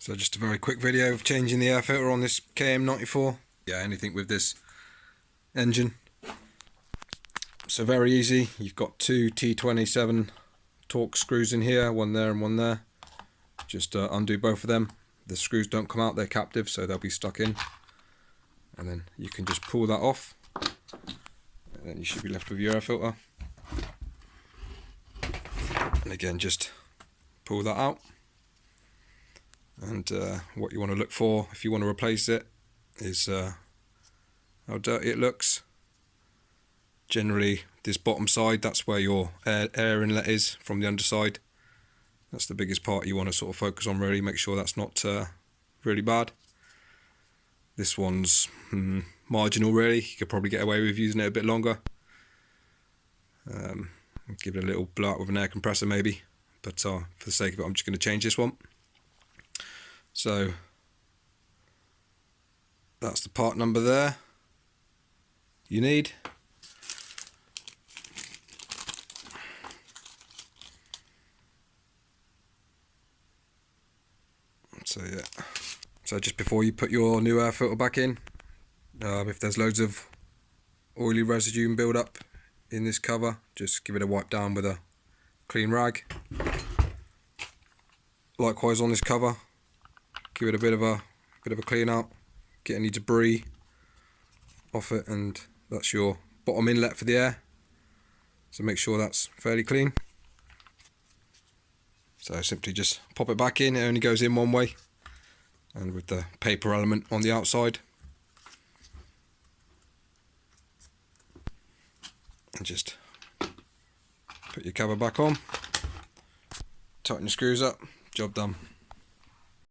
So just a very quick video of changing the air filter on this KM94. Yeah, anything with this engine. So very easy. You've got two T27 Torx screws in here, one there and one there. Just undo both of them. The screws don't come out, they're captive, so they'll be stuck in. And then you can just pull that off. And then you should be left with your air filter. And again, just pull that out. And what you want to look for if you want to replace it is how dirty it looks. Generally this bottom side, that's where your air inlet is from the underside. That's the biggest part you want to sort of focus on, really. Make sure that's not really bad. This one's marginal, really. You could probably get away with using it a bit longer. Give it a little blow out with an air compressor maybe, but for the sake of it I'm just going to change this one. So that's the part number there you need. So yeah, so just before you put your new air filter back in, if there's loads of oily residue and build up in this cover, just give it a wipe down with a clean rag. Likewise on this cover, give it a bit of a clean out, get any debris off it, and that's your bottom inlet for the air, so make sure that's fairly clean. So simply just pop it back in. It only goes in one way, and with the paper element on the outside, and just put your cover back on, tighten your screws up, job done.